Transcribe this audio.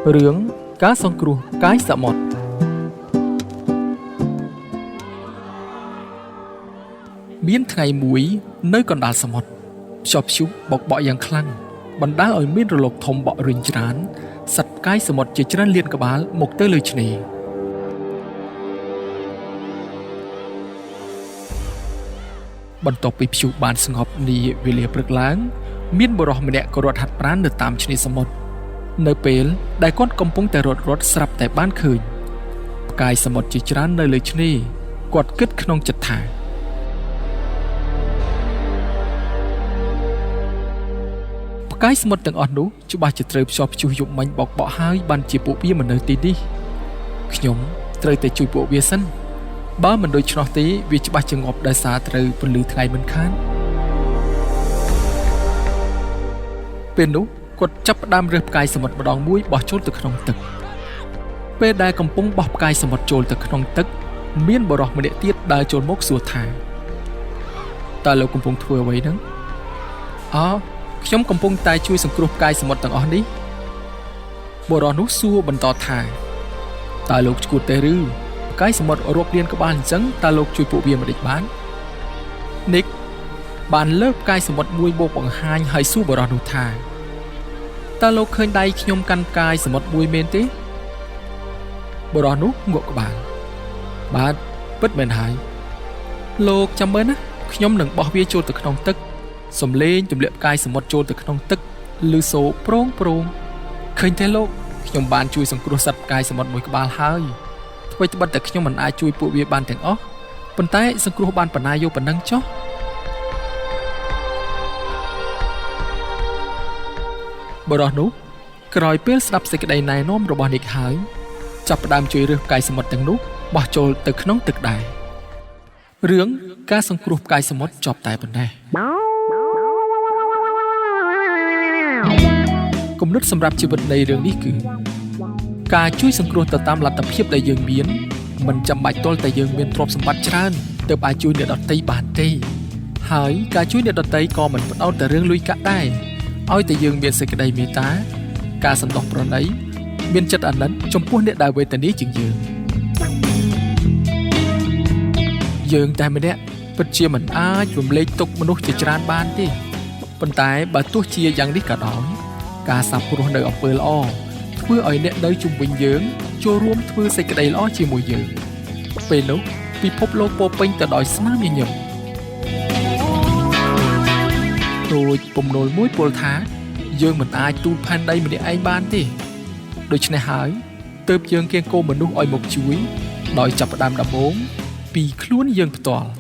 រឿងការសង្គ្រោះកាយសមុទ្រមានថ្ងៃមួយនៅកណ្ដាលសមុទ្រខ្យល់ព្យុះបោកបក់យ៉ាងខ្លាំងបណ្ដាលឲ្យមានរលកធំបក់រុញច្រានសត្វផ្កាយសមុទ្រជាច្រើនលានក្បាលមកទៅលើឆ្នេរបន្ទាប់ពីព្យុះបានស្ងប់នាវេលាព្រឹកឡើងមានបុរសម្នាក់ក៏រត់ហាត់ប្រាណនៅតាមឆ្នេរសមុទ្រនៅពេលដែលគាត់កំពុងតែរត់ស្រាប់តែបានឃើញផ្កាយសមុទ្រជាច្រើននៅលើឆ្នេរគាត់គិតក្នុងចិត្តថាផ្កាយសមុទ្រទាំងអស់នោះច្បាស់ជាត្រូវខ្យល់ព្យុះយប់មិញបោកបក់ហើយបានជាពួកវាមិននៅទីនេះខ្ញុំត្រូវតែជួយពួកវាសិនបើមិនដូច្នោះទេវាច្បាស់ជាងាប់ដោយសារត្រូវពន្លឺថ្ងៃមិនខានពេលនោះគាត់ចាប់ផ្ដើមរើសផ្កាយសមុទ្រម្ដងមួយបោះចូលទៅក្នុងទឹកពេលដែលកំពុងបោះផ្កាយសមុទ្រចូលទៅក្នុងទឹកមានបុរសម្នាក់ទៀតដើរចូលមកសួរថាតើលោកកំពុងធ្វើអ្វីហ្នឹងខ្ញុំកំពុងតែជួយសង្គ្រោះផ្កាយសមុទ្រទាំងអស់នេះបុរសនោះសួរបន្តថាតើលោកឈួតទេឬផ្កាយសមុទ្ររាប់លានក្បាលអញ្ចឹងតើលោកជួយពួកវាមិនដេចបាននិកបានលើកផ្កាយសមុទ្រមួយមកបង្ហាញហើយសួរបុរសនោះថាតើលោកឃើញដៃខ្ញុំកាន់ផ្កាយសមុទ្រមួយមែនទេបុរសនោះងក់ក្បាលបាទពិតមែនហើយលោកចាំមើលណាខ្ញុំនឹងបោះវាចូលទៅក្នុងទឹកសំលេងទម្លាក់ផ្កាយសមុទ្រចូលទៅក្នុងទឹកឬសូប្រងឃើញទេលោកខ្ញុំបានជួយសង្គ្រោះសត្វផ្កាយសមុទ្រមួយក្បាលហើយអ្វីត្បិតតែខ្ញុំមិនអាចជួយពួកវាបានទាំងអស់ប៉ុន្តែសង្គ្រោះបានប៉ុណ្ណាយកប៉ុណ្ណឹងចុះបុរសនោះក្រោយពេលស្ដាប់សេចក្តីណែនាំរបស់និកហើយចាប់ផ្ដើមជួយរើសផ្កាយសមុទ្រទាំងនោះបោះចូលទៅក្នុងទឹកដែររឿងការសង្គ្រោះផ្កាយសមុទ្រចប់តែប៉ុណ្ណេះគំនិតសម្រាប់ជីវិតនៃរឿងនេះគឺការជួយសង្គ្រោះទៅតាមលទ្ធភាពដែលយើងមានមិនចាំបាច់ទាល់តែយើងមានទ្រព្យសម្បត្តិច្រើនទើបអាចជួយអ្នកដទៃបានទេហើយការជួយអ្នកដទៃក៏មិនផ្ដោតតែរឿងលុយកាក់ដែរឲ្យតែយើងមានសេចក្តីមេត្តាការសន្តោសប្រណីមានចិត្តអាណិតចំពោះអ្នកដែលវេទនាជាងយើងតែម្នាក់ពិតជាមិនអាចរំលែកទុក្ខមនុស្សជាច្រើនបានទេប៉ុន្តែបើទោះជាយ៉ាងនេះក៏ដោយការសាបព្រោះនៅអំពើល្អធ្វើឲ្យអ្នកនៅជុំវិញយើងចូលរួមធ្វើសេចក្តីល្អជាមួយយើងពេលនោះពិភពលោកពោពេញទៅដោយស្នាមញញឹមរួចពំនូលមួយពោលថាយើងមិនអាចទូលផែនដីម្នាក់ឯងបានទេដូច្នេះហើយទើបយើងគៀងគោមនុស្សឲ្យមកជួយដោយចាប់ផ្ដើមដំបូងពីខ្លួនយើងផ្ទាល់